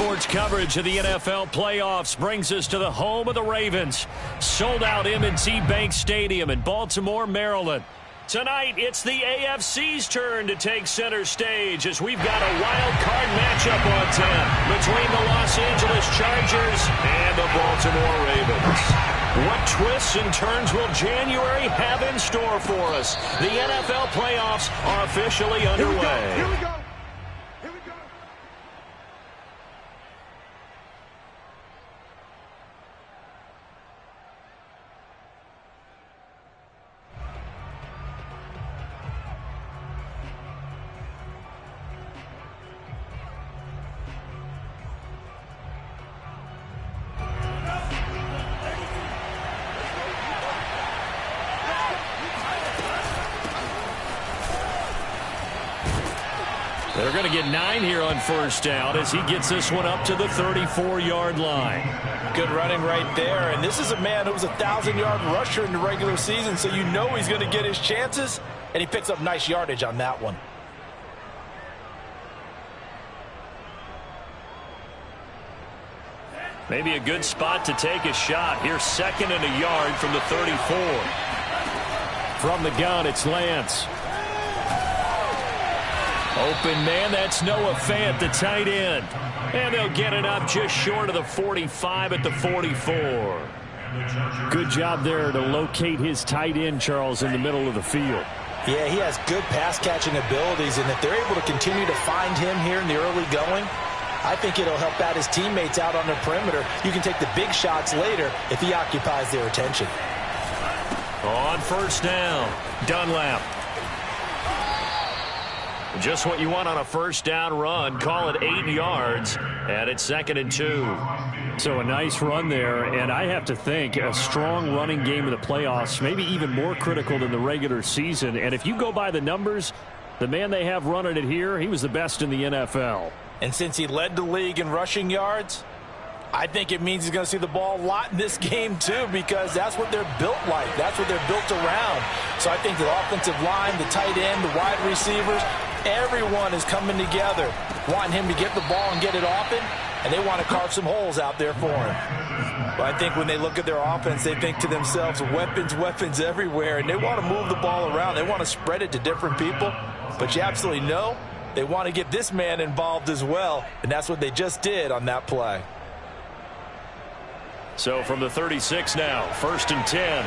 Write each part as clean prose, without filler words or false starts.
Sports coverage of the NFL playoffs brings us to the home of the Ravens. Sold out M&T Bank Stadium in Baltimore, Maryland. Tonight, it's the AFC's turn to take center stage as we've got a wild card matchup on tap between the Los Angeles Chargers and the Baltimore Ravens. What twists and turns will January have in store for us? The NFL playoffs are officially underway. Here we go. They're going to get 9 here on first down as he gets this one up to the 34-yard line. Good running right there. And this is a man who was a 1,000-yard rusher in the regular season, so you know he's going to get his chances, and he picks up nice yardage on that one. Maybe a good spot to take a shot. Here's 2nd and a yard from the 34. From the gun, it's Lance. Open man, that's Noah Fant, the tight end. And they'll get it up just short of the 45 at the 44. Good job there to locate his tight end, Charles, in the middle of the field. Yeah, he has good pass-catching abilities, and if they're able to continue to find him here in the early going, I think it'll help out his teammates out on the perimeter. You can take the big shots later if he occupies their attention. On first down, Dunlap. Just what you want on a first down run. Call it 8 yards, and it's 2nd and 2. So a nice run there, and I have to think a strong running game in the playoffs, maybe even more critical than the regular season. And if you go by the numbers, the man they have running it here, he was the best in the NFL. And since he led the league in rushing yards, I think it means he's going to see the ball a lot in this game, too, because that's what they're built like. That's what they're built around. So I think the offensive line, the tight end, the wide receivers, everyone is coming together, wanting him to get the ball and get it often, and they want to carve some holes out there for him. But I think when they look at their offense, they think to themselves, weapons, weapons everywhere, and they want to move the ball around. They want to spread it to different people, but you absolutely know they want to get this man involved as well, and that's what they just did on that play. So from the 36 now, 1st and 10.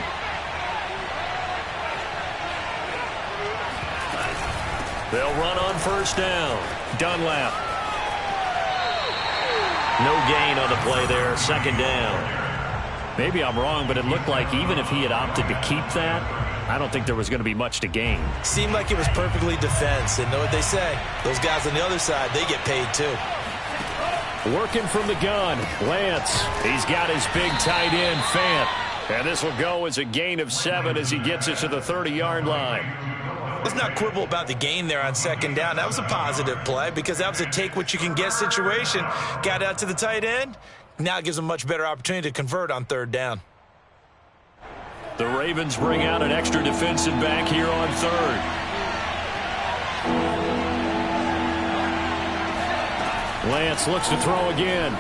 They'll run on first down. Dunlap. No gain on the play there. 2nd down. Maybe I'm wrong, but it looked like even if he had opted to keep that, I don't think there was going to be much to gain. Seemed like it was perfectly defense. And know what they say? Those guys on the other side, they get paid too. Working from the gun, Lance. He's got his big tight end, Fant. And this will go as a gain of 7 as he gets it to the 30-yard line. Let's not quibble about the gain there on 2nd down. That was a positive play because that was a take-what-you-can-get situation. Got out to the tight end. Now it gives them a much better opportunity to convert on 3rd down. The Ravens bring out an extra defensive back here on 3rd. Lance looks to throw again.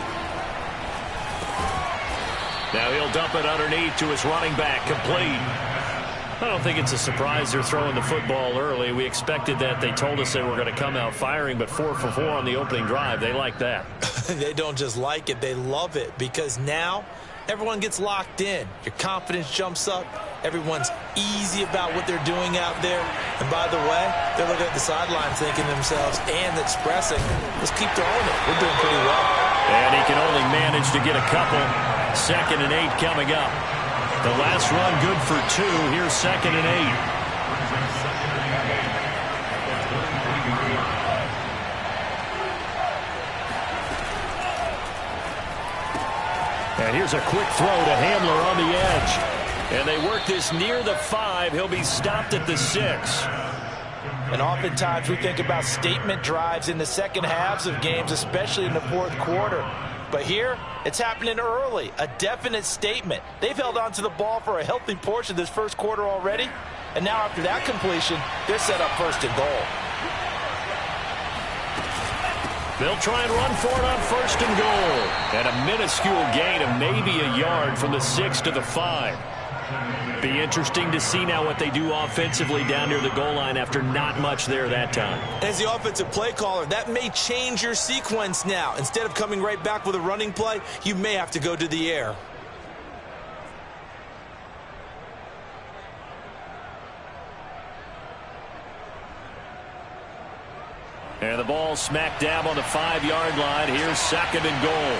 Now he'll dump it underneath to his running back, complete. I don't think it's a surprise they're throwing the football early. We expected that. They told us they were going to come out firing, but 4 for 4 on the opening drive. They like that. They don't just like it, they love it, because now everyone gets locked in. Your confidence jumps up. Everyone's easy about what they're doing out there. And by the way, they're looking at the sidelines thinking to themselves and expressing, let's keep throwing it. We're doing pretty well. And he can only manage to get a couple. 2nd and 8 coming up. The last run good for 2. Here's 2nd and 8. And here's a quick throw to Hamler on the edge. And they work this near the 5. He'll be stopped at the 6. And oftentimes we think about statement drives in the second halves of games, especially in the 4th quarter. But here, it's happening early, a definite statement. They've held on to the ball for a healthy portion of this 1st quarter already. And now after that completion, they're set up 1st and goal. They'll try and run for it on 1st and goal. And a minuscule gain of maybe a yard from the 6 to the 5. Be interesting to see now what they do offensively down near the goal line after not much there that time. As the offensive play caller, that may change your sequence now. Instead of coming right back with a running play, you may have to go to the air. And the ball smack dab on the 5-yard line. Here's 2nd and goal.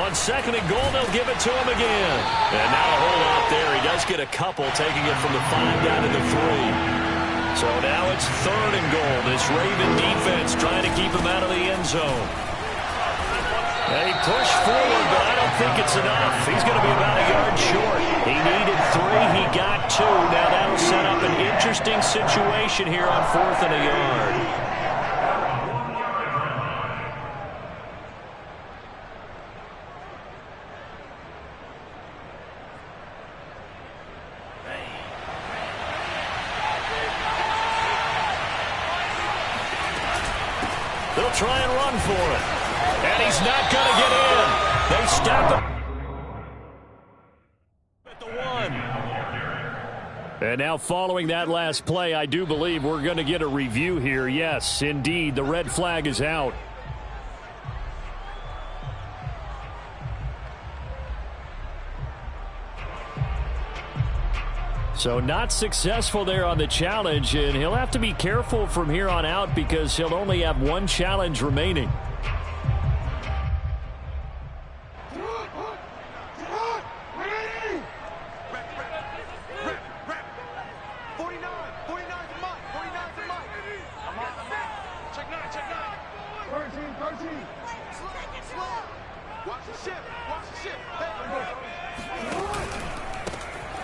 On 2nd and goal, they'll give it to him again. And now a hold out there. He does get a couple, taking it from the 5 down to the 3. So now it's 3rd and goal. This Raven defense trying to keep him out of the end zone. They push forward, but I don't think it's enough. He's going to be about a yard short. He needed 3. He got 2. Now that'll set up an interesting situation here on 4th and a yard. They'll try and run for it. And he's not going to get in. They stop him at the 1. And now following that last play, I do believe we're going to get a review here. Yes, indeed, the red flag is out. So not successful there on the challenge, and he'll have to be careful from here on out because he'll only have 1 challenge remaining.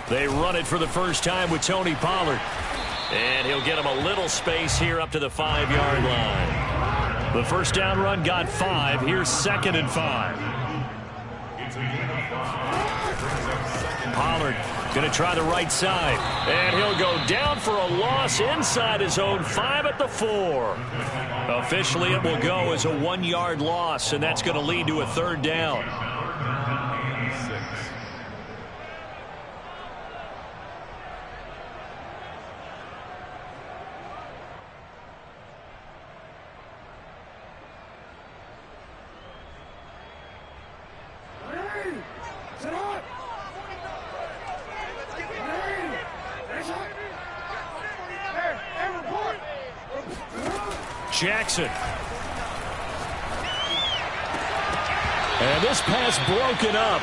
They run it for the first time with Tony Pollard. And he'll get him a little space here up to the 5-yard line. The first down run got 5. Here's 2nd and 5. Pollard going to try the right side. And he'll go down for a loss inside his own 5 at the 4. Officially, it will go as a 1-yard loss, and that's going to lead to a 3rd down. Jackson. And this pass broken up.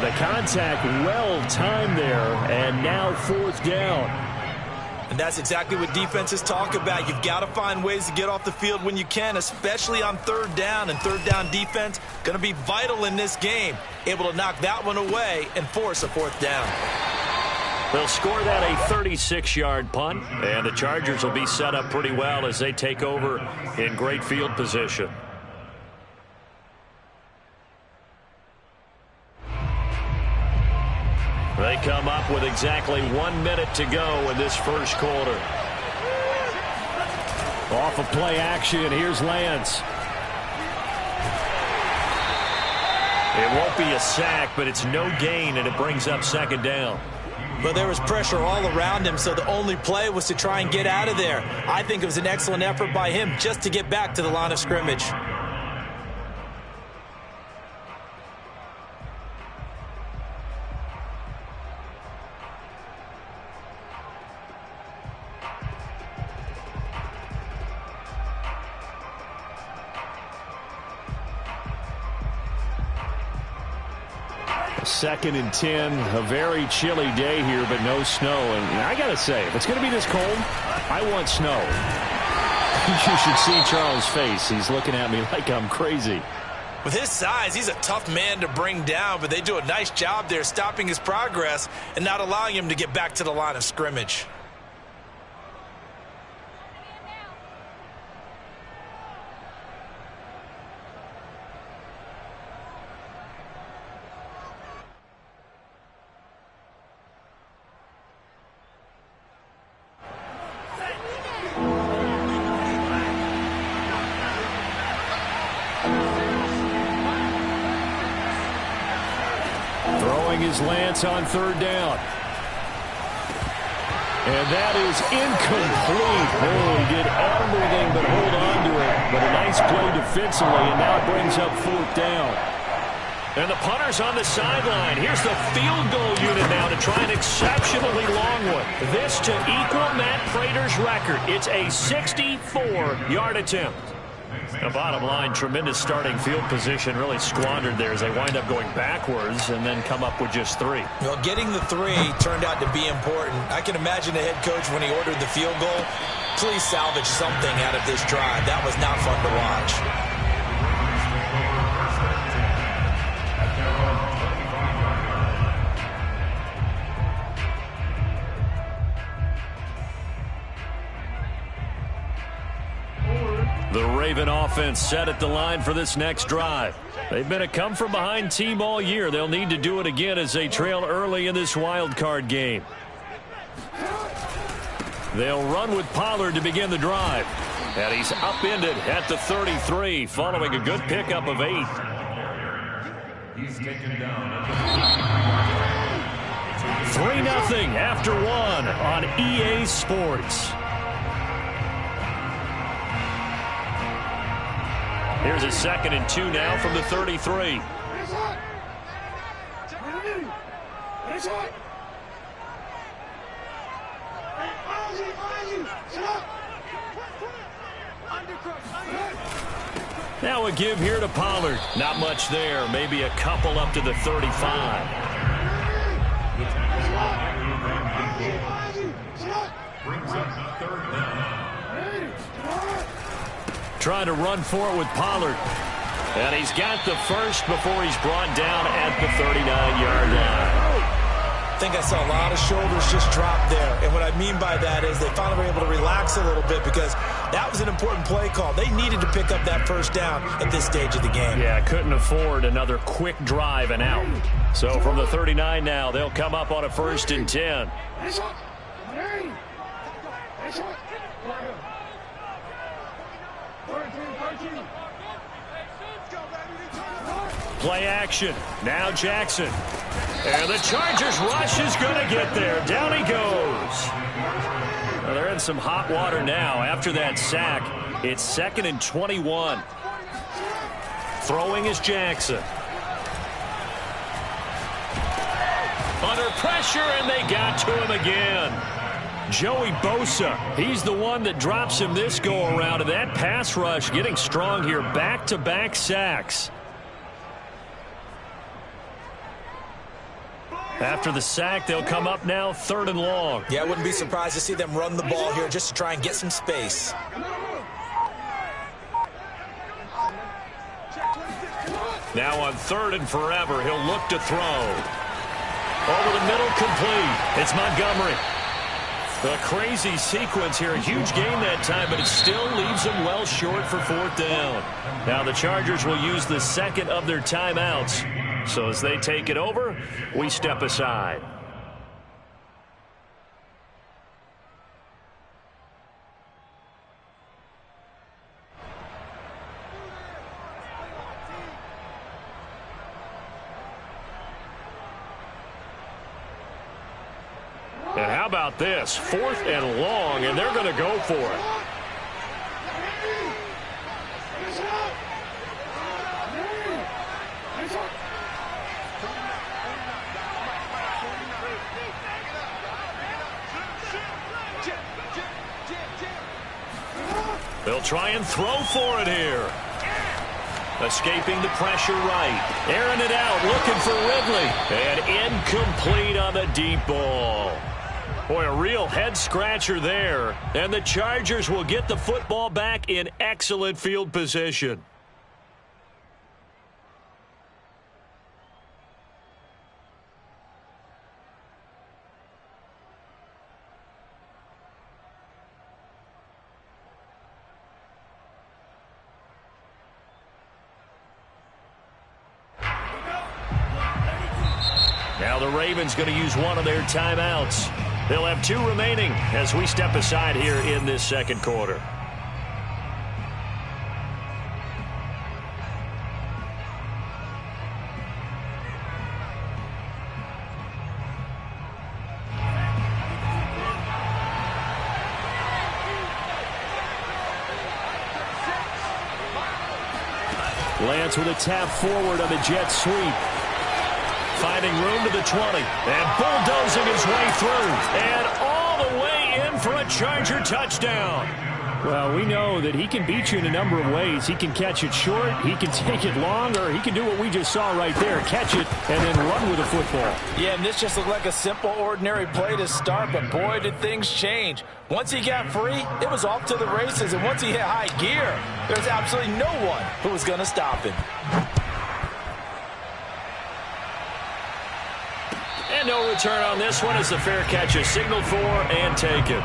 The contact well timed there, and now 4th down. And that's exactly what defenses talk about. You've got to find ways to get off the field when you can, especially on 3rd down. And 3rd down defense going to be vital in this game. Able to knock that one away and force a 4th down. They'll score that a 36-yard punt, and the Chargers will be set up pretty well as they take over in great field position. They come up with exactly 1 minute to go in this first quarter. Off of play action, here's Lance. It won't be a sack, but it's no gain, and it brings up 2nd down. But there was pressure all around him, so the only play was to try and get out of there. I think it was an excellent effort by him just to get back to the line of scrimmage. Second and 10, a very chilly day here, but no snow. And I got to say, if it's going to be this cold, I want snow. You should see Charles' face. He's looking at me like I'm crazy. With his size, he's a tough man to bring down, but they do a nice job there stopping his progress and not allowing him to get back to the line of scrimmage. Throwing his lance on third down. And that is incomplete. Oh, he did everything but hold on to it. But a nice play defensively, and now it brings up fourth down. And the punter's on the sideline. Here's the field goal unit now to try an exceptionally long one. This to equal Matt Prater's record. It's a 64-yard attempt. The bottom line, tremendous starting field position, really squandered there as they wind up going backwards and then come up with just 3. Well, getting the 3 turned out to be important. I can imagine the head coach when he ordered the field goal. Please salvage something out of this drive. That was not fun to watch. The Raven offense set at the line for this next drive. They've been a come-from-behind team all year. They'll need to do it again as they trail early in this wild card game. They'll run with Pollard to begin the drive. And he's upended at the 33 following a good pickup of 8. He's taken down. 3-0 after 1 on EA Sports. Here's a 2nd and 2 now from the 33. Now a give here to Pollard. Not much there. Maybe a couple up to the 35. Brings up third down. Trying to run for it with Pollard. And he's got the first before he's brought down at the 39-yard line. I think I saw a lot of shoulders just drop there. And what I mean by that is they finally were able to relax a little bit because that was an important play call. They needed to pick up that first down at this stage of the game. Yeah, couldn't afford another quick drive and out. So from the 39 now, they'll come up on a 1st and 10. Play action. Now Jackson. And the Chargers rush is going to get there. Down he goes. Well, they're in some hot water now. After that sack, it's 2nd and 21. Throwing is Jackson. Under pressure, and they got to him again. Joey Bosa, he's the one that drops him this go-around. And that pass rush getting strong here. Back-to-back sacks. After the sack, they'll come up now 3rd and long. Yeah, I wouldn't be surprised to see them run the ball here just to try and get some space. Now on 3rd and forever, he'll look to throw. Over the middle, complete. It's Montgomery. A crazy sequence here. A huge gain that time, but it still leaves them well short for 4th down. Now the Chargers will use the 2nd of their timeouts. So as they take it over, we step aside. And how about this? 4th and long, and they're going to go for it. They'll try and throw for it here. Escaping the pressure right. Airing it out, looking for Ridley. And incomplete on the deep ball. Boy, a real head-scratcher there. And the Chargers will get the football back in excellent field position. Now the Ravens going to use one of their timeouts. They'll have 2 remaining as we step aside here in this second quarter. Lance with a tap forward on the jet sweep. Finding room to the 20. And bulldozing his way through. And all the way in for a Charger touchdown. Well, we know that he can beat you in a number of ways. He can catch it short, he can take it long, or he can do what we just saw right there, catch it and then run with the football. Yeah, and this just looked like a simple, ordinary play to start, but boy, did things change. Once he got free, it was off to the races, and once he hit high gear, there's absolutely no one who was going to stop him. And no return on this one as the fair catch is signaled for and taken.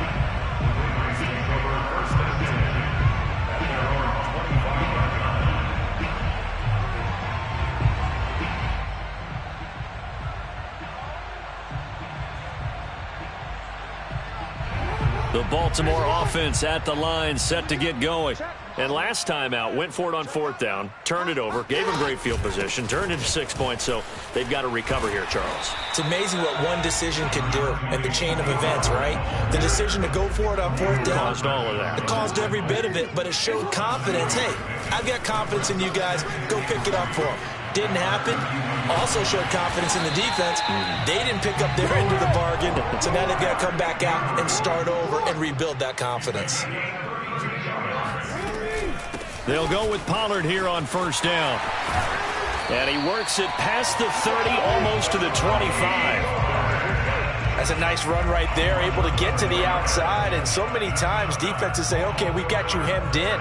The Baltimore offense at the line, set to get going. And last time out, went for it on 4th down, turned it over, gave him great field position, turned into 6 points, so they've got to recover here, Charles. It's amazing what one decision can do in the chain of events, right? The decision to go for it on 4th down. Caused all of that. It caused every bit of it, but it showed confidence. Hey, I've got confidence in you guys. Go pick it up for them. Didn't happen. Also showed confidence in the defense. They didn't pick up their end of the bargain, so now they've got to come back out and start over and rebuild that confidence. They'll go with Pollard here on 1st down. And he works it past the 30, almost to the 25. That's a nice run right there, able to get to the outside, and so many times defenses say, okay, we got you hemmed in.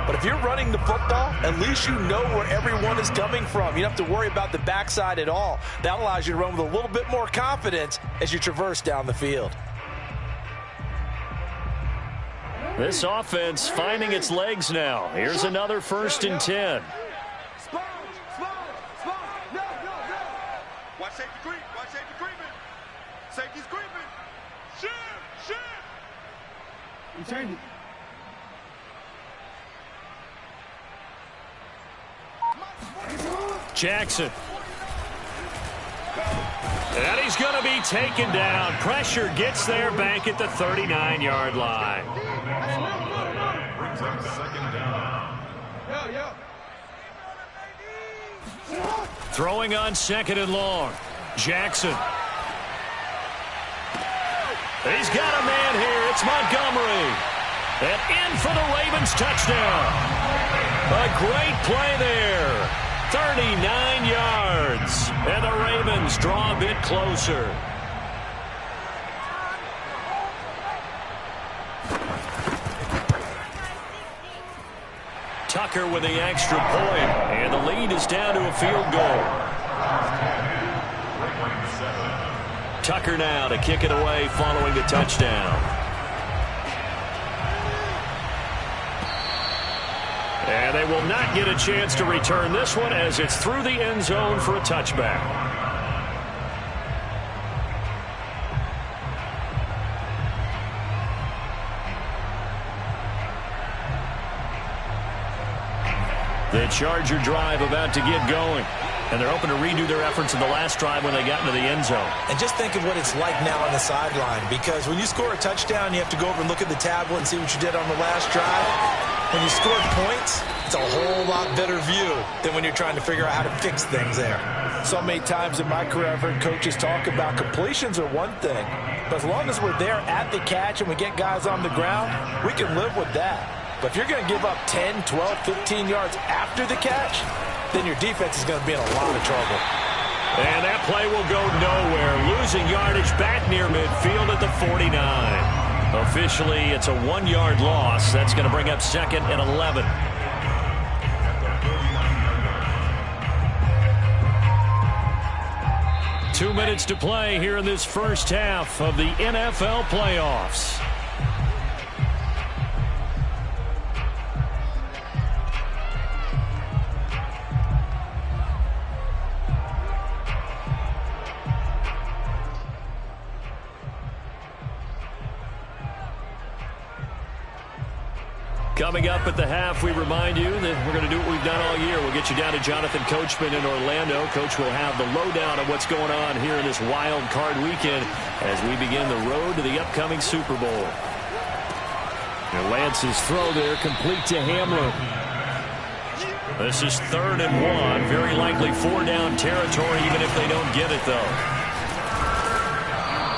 But if you're running the football, at least you know where everyone is coming from. You don't have to worry about the backside at all. That allows you to run with a little bit more confidence as you traverse down the field. This offense finding its legs now. Here's another 1st and 10. Watch safety creep. Watch safety creeping. Safety's creeping. Shift. I'm turning. Jackson. And he's going to be taken down. Pressure gets there back at the 39-yard line. Brings up 2nd down. Throwing on 2nd and long. Jackson. He's got a man here. It's Montgomery. And in for the Ravens touchdown. A great play there. 39 yards. And the Ravens draw a bit closer. Tucker with the extra point. And the lead is down to a field goal. Tucker now to kick it away following the touchdown. And they will not get a chance to return this one as it's through the end zone for a touchback. The Charger drive about to get going. And they're hoping to redo their efforts in the last drive when they got into the end zone. And just think of what it's like now on the sideline, because when you score a touchdown, you have to go over and look at the tablet and see what you did on the last drive. When you scored points, it's a whole lot better view than when you're trying to figure out how to fix things there. So many times in my career, I've heard coaches talk about completions are one thing, but as long as we're there at the catch and we get guys on the ground, we can live with that. But if you're going to give up 10, 12, 15 yards after the catch, then your defense is going to be in a lot of trouble. And that play will go nowhere. Losing yardage back near midfield at the 49. Officially, it's a 1-yard loss. That's going to bring up 2nd and 11. Two minutes to play here in this first half of the NFL playoffs. Coming up at the half, we remind you that we're going to do what we've done all year. We'll get you down to Jonathan Coachman in Orlando. Coach will have the lowdown of what's going on here in this wild card weekend as we begin the road to the upcoming Super Bowl. And Lance's throw there complete to Hamler. This is 3rd and 1. Very likely 4-down territory even if they don't get it, though.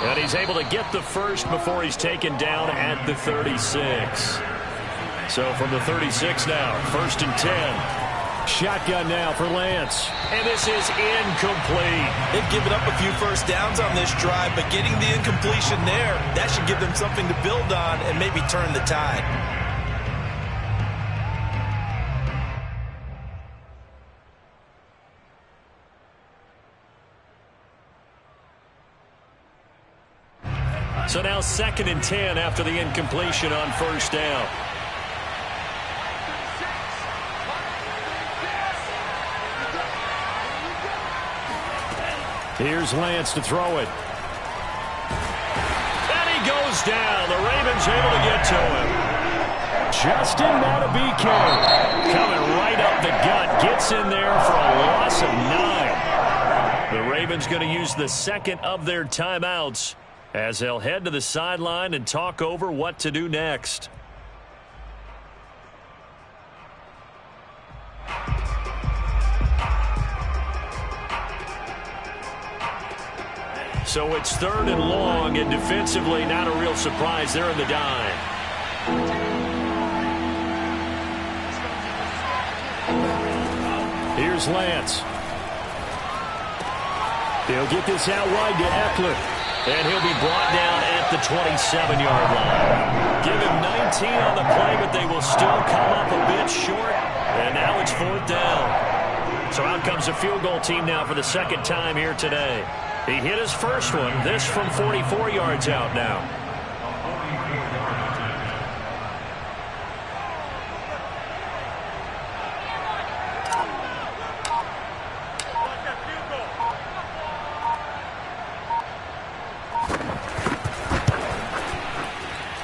And he's able to get the first before he's taken down at the 36. So from the 36 now, 1st and 10. Shotgun now for Lance. And this is incomplete. They've given up a few first downs on this drive, but getting the incompletion there, that should give them something to build on and maybe turn the tide. So now 2nd and 10 after the incompletion on 1st down. Here's Lance to throw it. And he goes down. The Ravens able to get to him. Justin Madubuike coming right up the gut. Gets in there for a loss of 9. The Ravens going to use the 2nd of their timeouts as they'll head to the sideline and talk over what to do next. So it's 3rd and long, and defensively not a real surprise. They're in the dime. Here's Lance. He'll get this out wide to Eckler. And he'll be brought down at the 27-yard line. Give him 19 on the play, but they will still come up a bit short. And now it's 4th down. So out comes a field goal team now for the 2nd time here today. He hit his first one, this from 44 yards out now.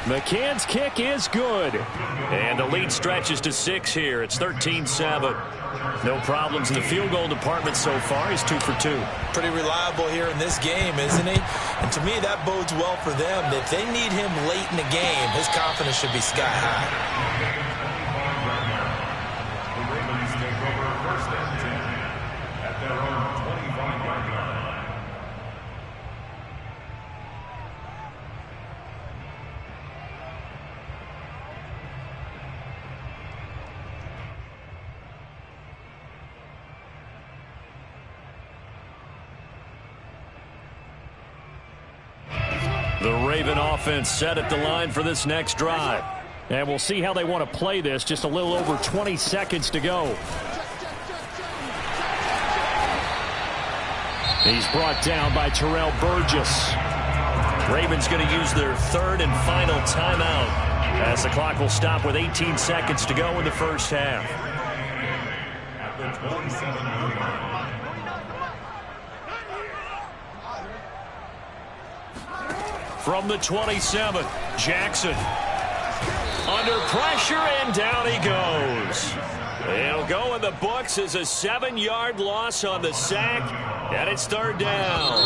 McCann's kick is good. And the lead stretches to 6 here. It's 13-7. No problems in the field goal department so far. He's 2 for 2. Pretty reliable here in this game, isn't he? And to me, that bodes well for them. If they need him late in the game, his confidence should be sky high. The Raven offense set at the line for this next drive. And we'll see how they want to play this. Just a little over 20 seconds to go. He's brought down by Terrell Burgess. Ravens going to use their 3rd and final timeout as the clock will stop with 18 seconds to go in the first half. From the 27, Jackson. Under pressure, and down he goes. It'll go in the books as a 7-yard loss on the sack, and it's 3rd down.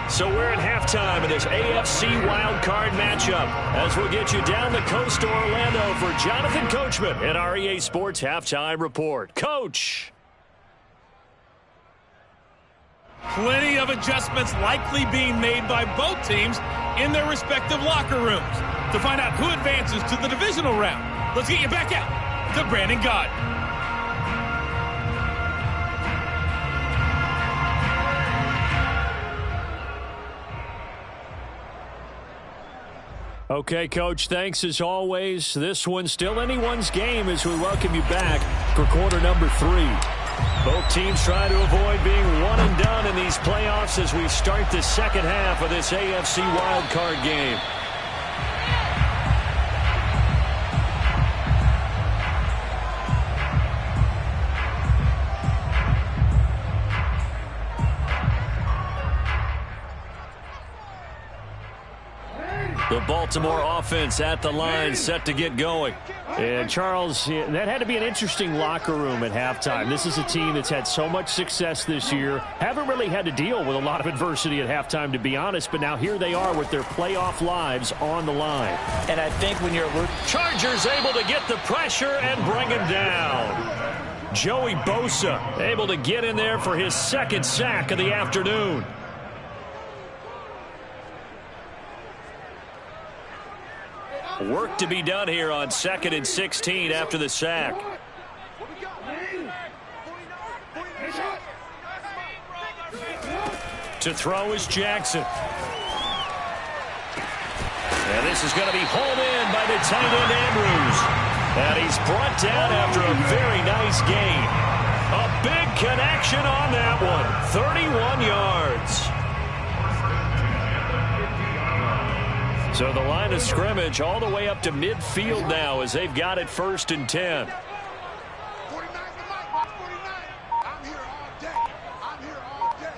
So we're at halftime in this AFC wildcard matchup as we'll get you down the coast to Orlando for Jonathan Coachman at our EA Sports Halftime Report. Coach! Plenty of adjustments likely being made by both teams in their respective locker rooms. To find out who advances to the divisional round, let's get you back out to Brandon Gaudin. Okay, Coach, thanks as always. This one's still anyone's game as we welcome you back for quarter number 3. Both teams trying to avoid being one and done in these playoffs as we start the second half of this AFC wildcard game. The Baltimore offense at the line, set to get going. And, Charles, that had to be an interesting locker room at halftime. This is a team that's had so much success this year. Haven't really had to deal with a lot of adversity at halftime, to be honest. But now here they are with their playoff lives on the line. And I think when you're Chargers able to get the pressure and bring him down. Joey Bosa able to get in there for his second sack of the afternoon. Work to be done here on 2nd and 16 after the sack. To throw is Jackson. And this is going to be hauled in by the tight end Andrews. And he's brought down after a very nice gain. A big connection on that one. 31 yards. So the line of scrimmage all the way up to midfield now as they've got it 1st and 10. 49 I'm here all day. I'm here all day.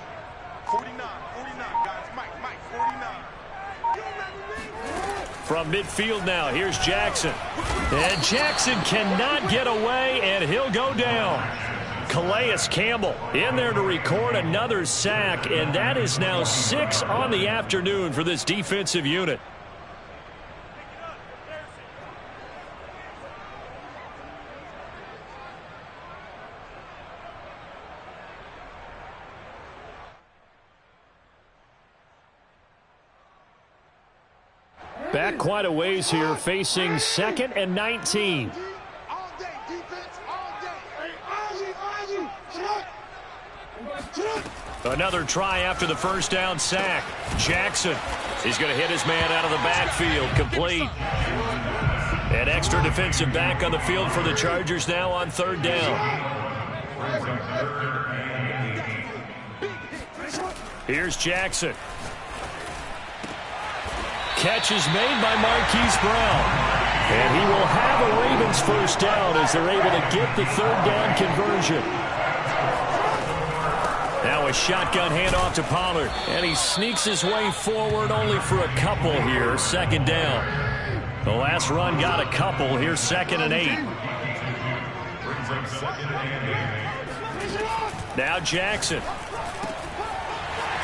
49 guys. Mike, 49. From midfield now, here's Jackson. And Jackson cannot get away, and he'll go down. Calais Campbell in there to record another sack, and that is now 6 on the afternoon for this defensive unit. Back quite a ways here, facing 2nd and 19. All day, defense, all day. Another try after the first down sack. Jackson, he's going to hit his man out of the backfield, complete. An extra defensive back on the field for the Chargers now on 3rd down. Here's Jackson. Catch is made by Marquise Brown. And he will have a Ravens first down as they're able to get the 3rd down conversion. Now a shotgun handoff to Pollard. And he sneaks his way forward only for a couple here. 2nd down. The last run got a couple. Here's 2nd and 8. Now Jackson.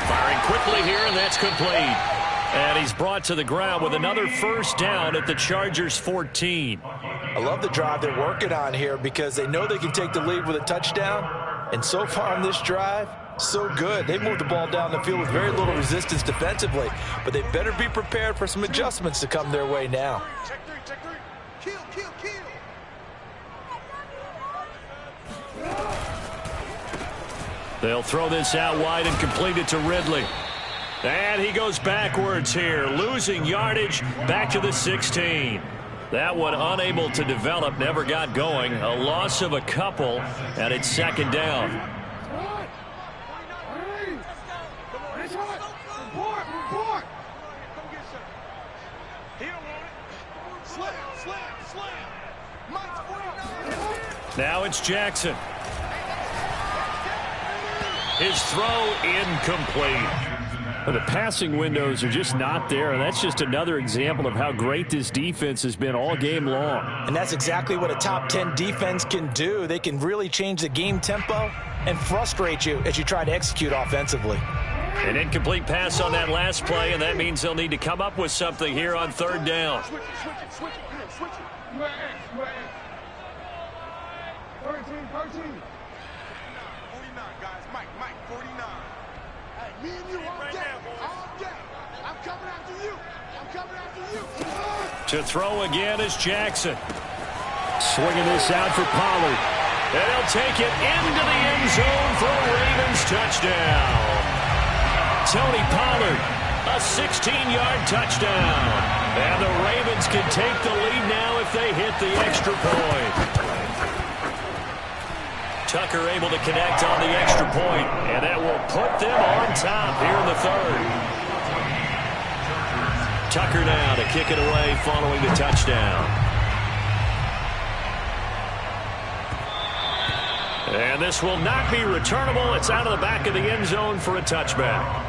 Firing quickly here, and that's complete. And he's brought to the ground with another first down at the Chargers 14. I love the drive they're working on here because they know they can take the lead with a touchdown. And so far on this drive, so good. They moved the ball down the field with very little resistance defensively. But they better be prepared for some adjustments to come their way now. Check three. Kill. They'll throw this out wide and complete it to Ridley. And he goes backwards here, losing yardage back to the 16. That one unable to develop, never got going. A loss of a couple, and it's 2nd down. Now it's Jackson. His throw incomplete. The passing windows are just not there, and that's just another example of how great this defense has been all game long. And that's exactly what a top 10 defense can do. They can really change the game tempo and frustrate you as you try to execute offensively. An incomplete pass on that last play, and that means they'll need to come up with something here on 3rd down. Switch it. 13. 49 guys. Mike, 49. Hey, me and you all day. I'm coming after you. To throw again is Jackson. Swinging this out for Pollard. And he'll take it into the end zone for a Ravens touchdown. Tony Pollard, a 16-yard touchdown. And the Ravens can take the lead now if they hit the extra point. Tucker able to connect on the extra point, and that will put them on top here in the 3rd. Tucker now to kick it away following the touchdown. And this will not be returnable. It's out of the back of the end zone for a touchback.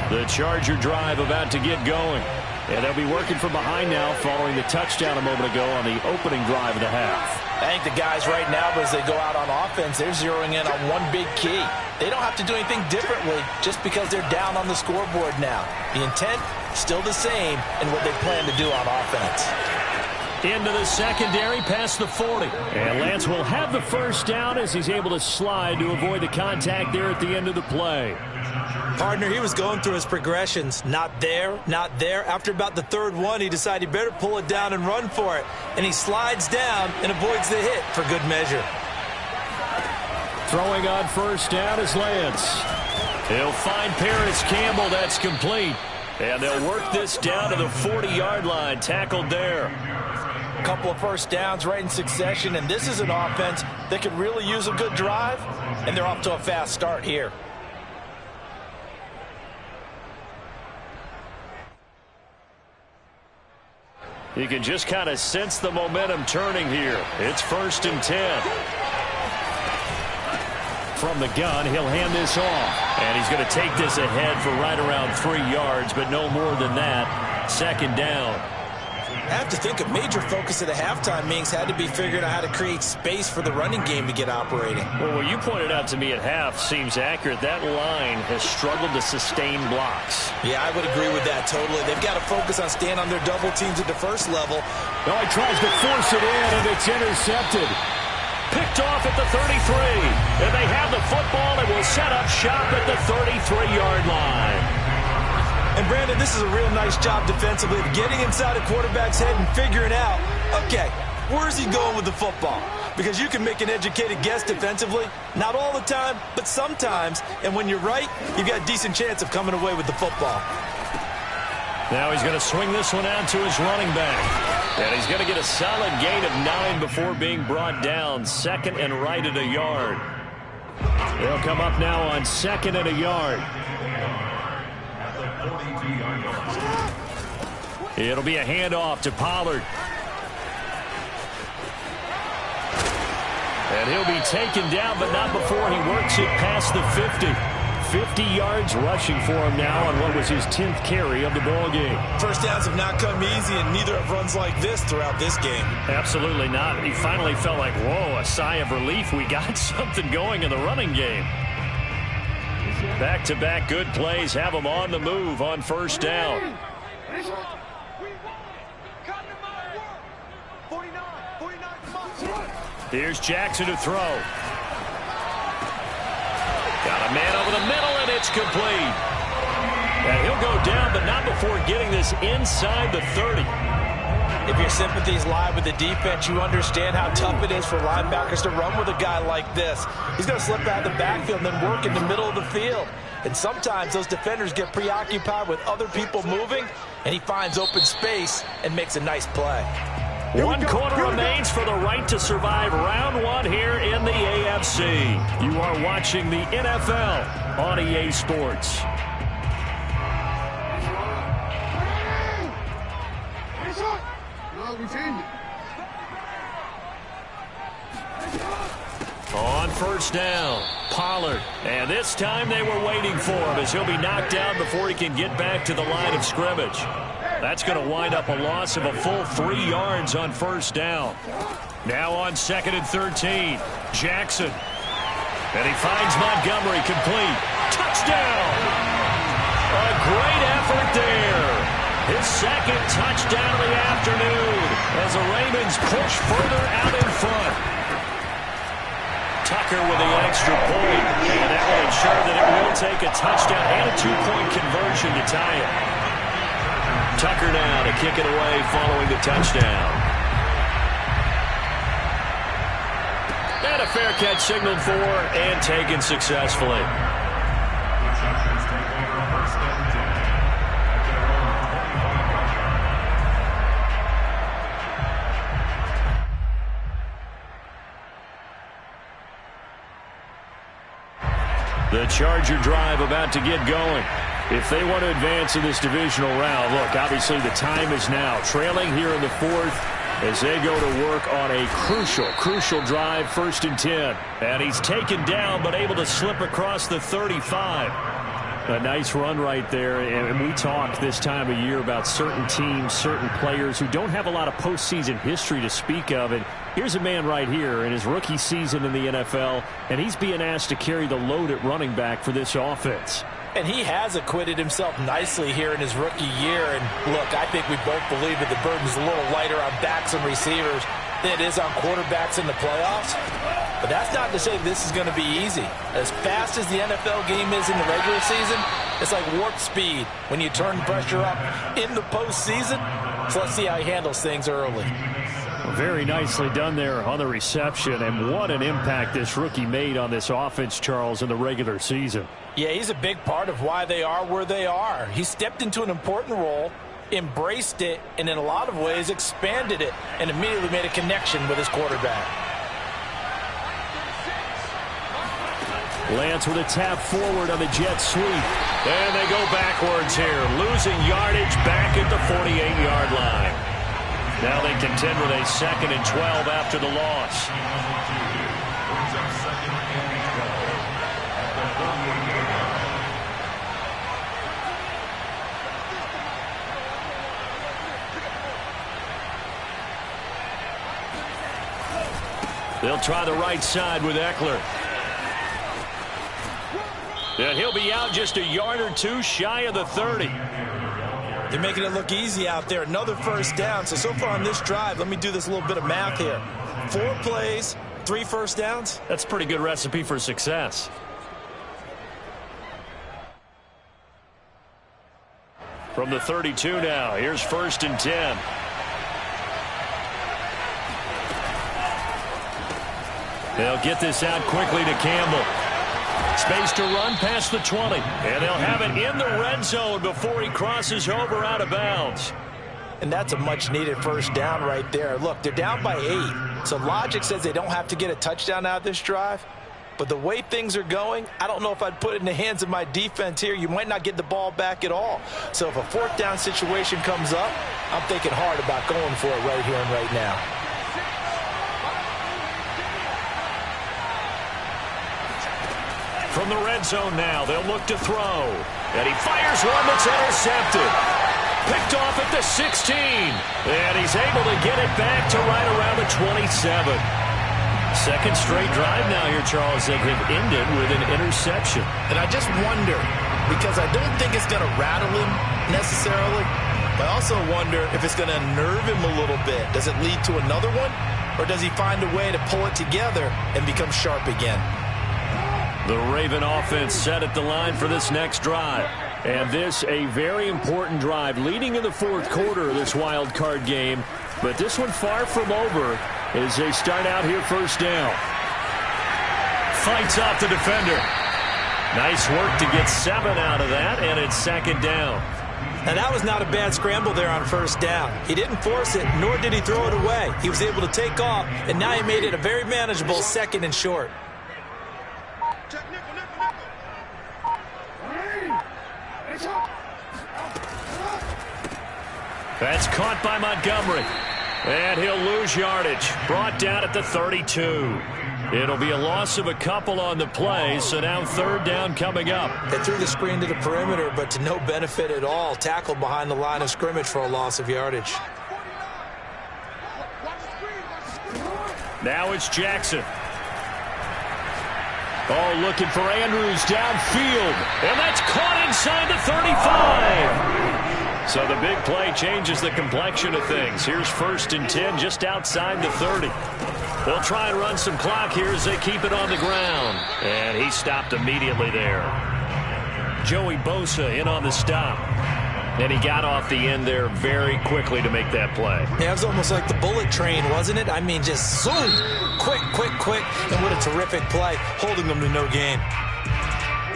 The Charger drive about to get going. And they'll be working from behind now following the touchdown a moment ago on the opening drive of the half. I think the guys right now, as they go out on offense, they're zeroing in on one big key. They don't have to do anything differently just because they're down on the scoreboard now. The intent, still the same in what they plan to do on offense. Into the secondary, past the 40. And Lance will have the first down as he's able to slide to avoid the contact there at the end of the play. Partner, he was going through his progressions. Not there, not there. After about the third one, he decided he better pull it down and run for it. And he slides down and avoids the hit for good measure. Throwing on first down is Lance. He'll find Paris Campbell. That's complete. And they'll work this down to the 40-yard line. Tackled there. A couple of first downs right in succession, and this is an offense that could really use a good drive, and they're off to a fast start here. You can just kind of sense the momentum turning here. It's 1st and 10. From the gun, he'll hand this off. And he's going to take this ahead for right around 3 yards, but no more than that. 2nd down. I have to think a major focus of the halftime meetings had to be figuring out how to create space for the running game to get operating. Well, what you pointed out to me at half seems accurate. That line has struggled to sustain blocks. Yeah, I would agree with that totally. They've got to focus on staying on their double teams at the first level. Oh, he tries to force it in, and it's intercepted. Picked off at the 33. And they have the football and will set up shop at the 33-yard line. And, Brandon, this is a real nice job defensively of getting inside a quarterback's head and figuring out, okay, where's he going with the football? Because you can make an educated guess defensively, not all the time, but sometimes. And when you're right, you've got a decent chance of coming away with the football. Now he's going to swing this one out to his running back. And he's going to get a solid gain of 9 before being brought down. 2nd and right at a yard. They'll come up now on 2nd and a yard. It'll be a handoff to Pollard. And he'll be taken down, but not before he works it past the 50. 50 yards rushing for him now on what was his 10th carry of the ball game. First downs have not come easy, and neither have runs like this throughout this game. Absolutely not. He finally felt like, whoa, a sigh of relief. We got something going in the running game. Back-to-back good plays have him on the move on first down. Here's Jackson to throw. Got a man over the middle, and it's complete. And he'll go down, but not before getting this inside the 30. If your sympathies lie with the defense, you understand how tough it is for linebackers to run with a guy like this. He's going to slip out of the backfield and then work in the middle of the field. And sometimes those defenders get preoccupied with other people moving, and he finds open space and makes a nice play. 1 quarter remains for the right to survive round 1 here in the AFC. You are watching the NFL on EA Sports. On first down, Pollard. And this time they were waiting for him as he'll be knocked down before he can get back to the line of scrimmage. That's going to wind up a loss of a full 3 yards on first down. Now on 2nd and 13, Jackson. And he finds Montgomery complete. Touchdown! A great effort there. His 2nd touchdown of the afternoon as the Ravens push further out in front. Tucker with the extra point. And that will ensure that it will take a touchdown and a 2-point conversion to tie it. Tucker now to kick it away following the touchdown. And a fair catch signaled for and taken successfully. The Charger drive about to get going. If they want to advance in this divisional round, look, obviously the time is now. Trailing here in the 4th as they go to work on a crucial drive, 1st and 10. And he's taken down but able to slip across the 35. A nice run right there, and we talk this time of year about certain teams, certain players who don't have a lot of postseason history to speak of, and here's a man right here in his rookie season in the NFL, and he's being asked to carry the load at running back for this offense. And he has acquitted himself nicely here in his rookie year, and look, I think we both believe that the burden's a little lighter on backs and receivers than it is on quarterbacks in the playoffs. But that's not to say this is going to be easy. As fast as the NFL game is in the regular season, it's like warp speed when you turn pressure up in the postseason. So let's see how he handles things early. Very nicely done there on the reception, and what an impact this rookie made on this offense, Charles, in the regular season. Yeah, he's a big part of why they are where they are. He stepped into an important role, embraced it, and in a lot of ways expanded it, and immediately made a connection with his quarterback. Lance with a tap forward on the jet sweep. And they go backwards here, losing yardage back at the 48-yard line. Now they contend with a 2nd and 12 after the loss. They'll try the right side with Eckler. And he'll be out just a yard or two shy of the 30. They're making it look easy out there. Another first down. So far on this drive, let me do this little bit of math here. 4 plays, 3 first downs. That's a pretty good recipe for success. From the 32 now, here's 1st and 10. They'll get this out quickly to Campbell. Space to run past the 20. And they'll have it in the red zone before he crosses over out of bounds. And that's a much-needed first down right there. Look, they're down by 8. So logic says they don't have to get a touchdown out of this drive. But the way things are going, I don't know if I'd put it in the hands of my defense here. You might not get the ball back at all. So if a 4th down situation comes up, I'm thinking hard about going for it right here and right now. From the red zone now, they'll look to throw. And he fires one that's intercepted. Picked off at the 16. And he's able to get it back to right around the 27. 2nd straight drive now here, Charles, that have ended with an interception. And I just wonder, because I don't think it's going to rattle him necessarily, but I also wonder if it's going to unnerve him a little bit. Does it lead to another one? Or does he find a way to pull it together and become sharp again? The Raven offense set at the line for this next drive. And this a very important drive leading in the 4th quarter of this wild card game. But this one far from over as they start out here 1st down. Fights off the defender. Nice work to get 7 out of that, and it's 2nd down. Now that was not a bad scramble there on 1st down. He didn't force it, nor did he throw it away. He was able to take off, and now he made it a very manageable 2nd and short. That's caught by Montgomery. And he'll lose yardage. Brought down at the 32. It'll be a loss of a couple on the play, so now 3rd down coming up. They threw the screen to the perimeter, but to no benefit at all. Tackled behind the line of scrimmage for a loss of yardage. Now it's Jackson. Oh, looking for Andrews downfield. And that's caught inside the 35. So the big play changes the complexion of things. Here's 1st and 10 just outside the 30. They'll try and run some clock here as they keep it on the ground. And he stopped immediately there. Joey Bosa in on the stop. And he got off the end there very quickly to make that play. Yeah, it was almost like the bullet train, wasn't it? I mean, just zoom. Quick, quick, quick. And what a terrific play, holding them to no gain.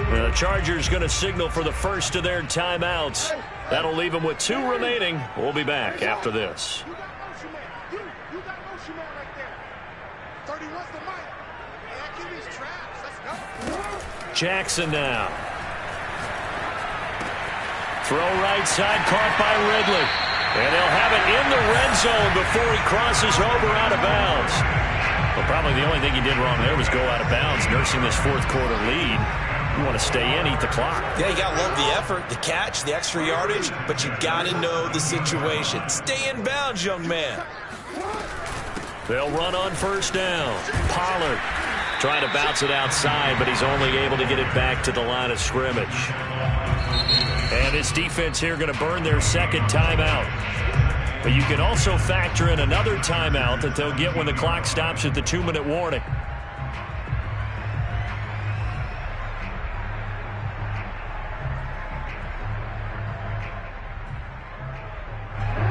The Chargers going to signal for the first of their timeouts. That'll leave them with 2 remaining. We'll be back after this. You got motion man. You got motion man right there. 31's the mic. And give me his traps. Let's go. Jackson now. Throw right side, caught by Ridley. And they'll have it in the red zone before he crosses over out of bounds. Well, probably the only thing he did wrong there was go out of bounds, nursing this 4th quarter lead. You want to stay in, eat the clock. Yeah, you got to love the effort, the catch, the extra yardage, but you got to know the situation. Stay in bounds, young man. They'll run on first down. Pollard trying to bounce it outside, but he's only able to get it back to the line of scrimmage. And this defense here going to burn their second timeout. But you can also factor in another timeout that they'll get when the clock stops at the 2-minute warning.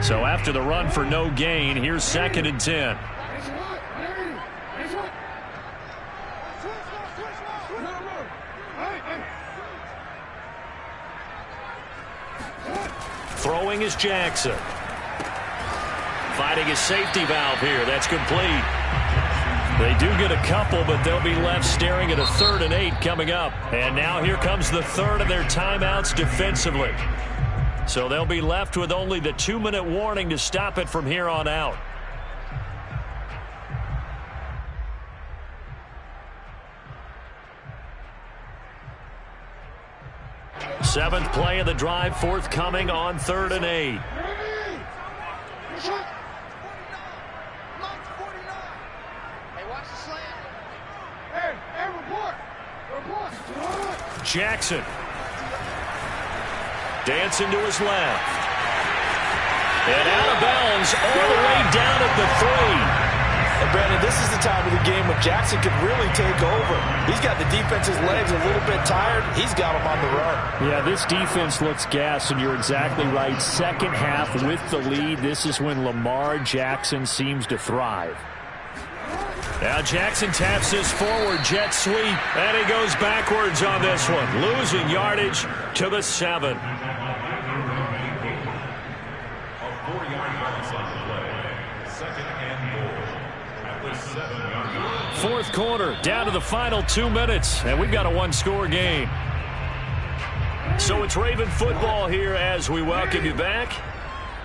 So after the run for no gain, here's 2nd and 10. Throwing is Jackson. Finding his safety valve here. That's complete. They do get a couple, but they'll be left staring at a 3rd and 8 coming up. And now here comes the third of their timeouts defensively. So they'll be left with only the 2-minute warning to stop it from here on out. Seventh play of the drive forthcoming on 3rd and 8. Jackson. Dancing to his left. And out of bounds all the way down at the 3. And Brandon, this is the time of the game when Jackson could really take over. He's got the defense's legs a little bit tired. He's got them on the run. Yeah, this defense looks gassed, and you're exactly right. Second half with the lead, this is when Lamar Jackson seems to thrive. Now Jackson taps this forward jet sweep, and he goes backwards on this one, losing yardage to the 7. Fourth quarter, down to the final 2 minutes, and we've got a 1-score game. So it's Raven football here as we welcome you back.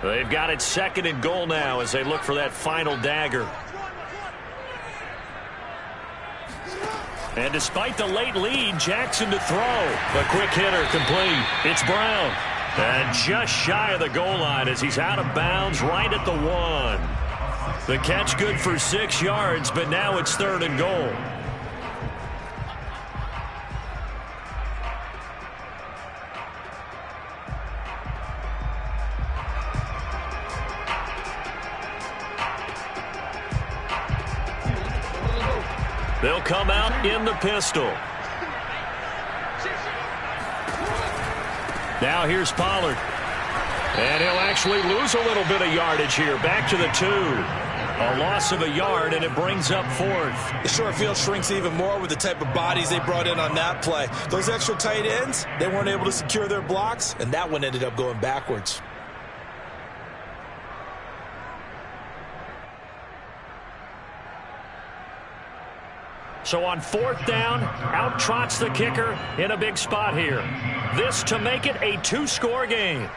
They've got it 2nd and goal now as they look for that final dagger. And despite the late lead, Jackson to throw. The quick hitter complete. It's Brown. And just shy of the goal line as he's out of bounds right at the 1. The catch good for 6 yards, but now it's 3rd and goal. They'll come out in the pistol. Now here's Pollard. And he'll actually lose a little bit of yardage here. Back to the 2. A loss of a yard, and it brings up 4th. The short field shrinks even more with the type of bodies they brought in on that play. Those extra tight ends, they weren't able to secure their blocks, and that one ended up going backwards. So on 4th down, out trots the kicker in a big spot here. This to make it a 2-score game.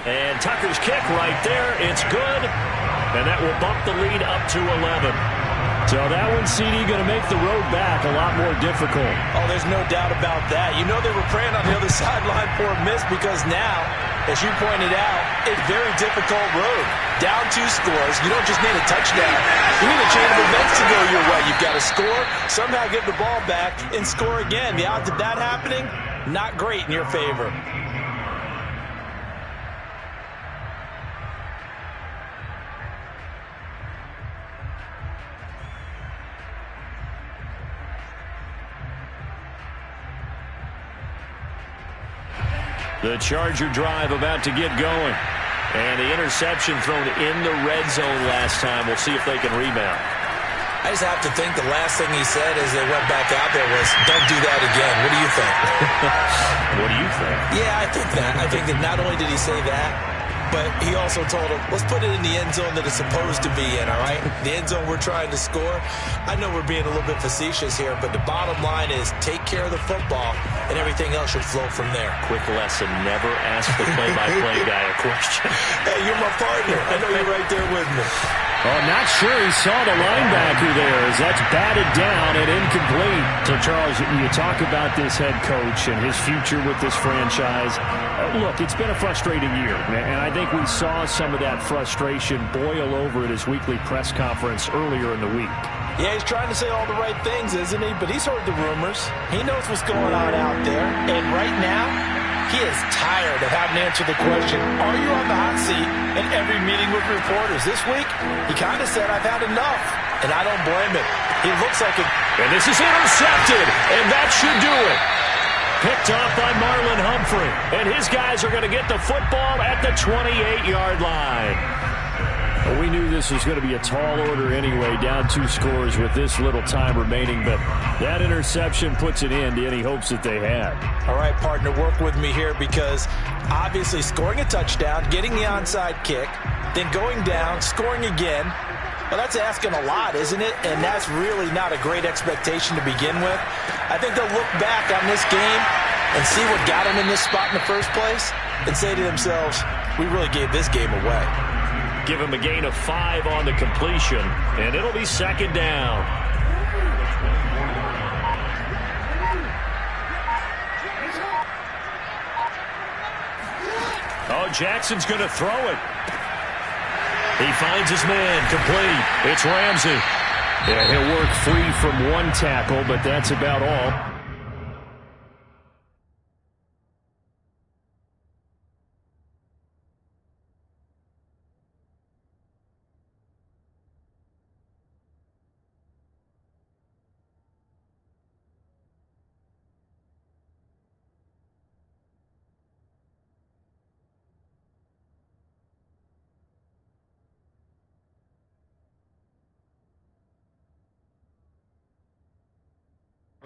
And Tucker's kick right there. It's good. And that will bump the lead up to 11. So that one, CD, going to make the road back a lot more difficult. Oh, there's no doubt about that. You know they were praying on the other sideline for a miss because now, as you pointed out, a very difficult road. Down 2 scores. You don't just need a touchdown. You need a chain of events to go your way. You've got to score, somehow get the ball back, and score again. The odds of that happening, not great in your favor. The Charger drive about to get going. And the interception thrown in the red zone last time. We'll see if they can rebound. I just have to think the last thing he said as they went back out there was, don't do that again. What do you think? What do you think? Yeah, I think that. I think that not only did he say that, but he also told him, let's put it in the end zone that it's supposed to be in, all right? The end zone we're trying to score. I know we're being a little bit facetious here, but the bottom line is take care of the football, and everything else should flow from there. Quick lesson, never ask the play-by-play guy a question. Hey, you're my partner. I know you're right there with me. Oh, I'm not sure he saw the linebacker there as that's batted down and incomplete. So, Charles, you talk about this head coach and his future with this franchise. Look, it's been a frustrating year, and I think we saw some of that frustration boil over at his weekly press conference earlier in the week. Yeah, he's trying to say all the right things, isn't he? But he's heard the rumors. He knows what's going on out there. And right now, he is tired of having to answer the question, are you on the hot seat in every meeting with reporters? This week, he kind of said, I've had enough. And I don't blame him. He looks like a... And this is intercepted, and that should do it. Picked off by Marlon Humphrey. And his guys are going to get the football at the 28-yard line. Well, we knew this was going to be a tall order anyway, down 2 scores with this little time remaining, but that interception puts an end to any hopes that they had. All right, partner, work with me here because obviously scoring a touchdown, getting the onside kick, then going down, scoring again, well, that's asking a lot, isn't it? And that's really not a great expectation to begin with. I think they'll look back on this game and see what got them in this spot in the first place and say to themselves, we really gave this game away. Give him a gain of 5 on the completion, and it'll be second down. Oh, Jackson's going to throw it. He finds his man, complete. It's Ramsey. Yeah, he'll work free from one tackle, but that's about all.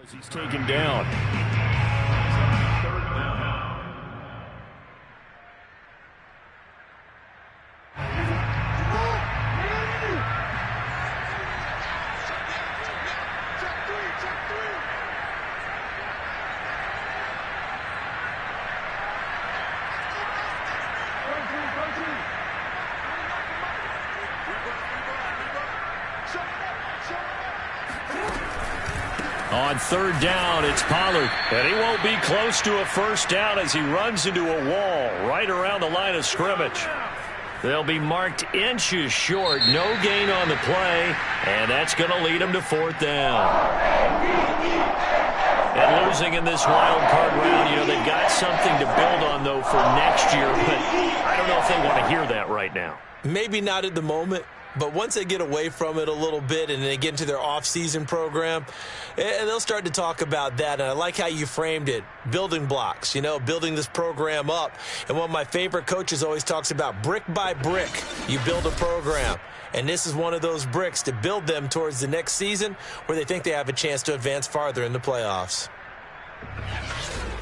As he's taken down. On third down, it's Pollard. And he won't be close to a first down as he runs into a wall right around the line of scrimmage. They'll be marked inches short. No gain on the play, and that's going to lead them to fourth down. And losing in this wild card round, you know, they've got something to build on, though, for next year. But I don't know if they want to hear that right now. Maybe not at the moment. But once they get away from it a little bit and they get into their off-season program, they'll start to talk about that. And I like how you framed it, building blocks, you know, building this program up. And one of my favorite coaches always talks about brick by brick, you build a program. And this is one of those bricks to build them towards the next season where they think they have a chance to advance farther in the playoffs.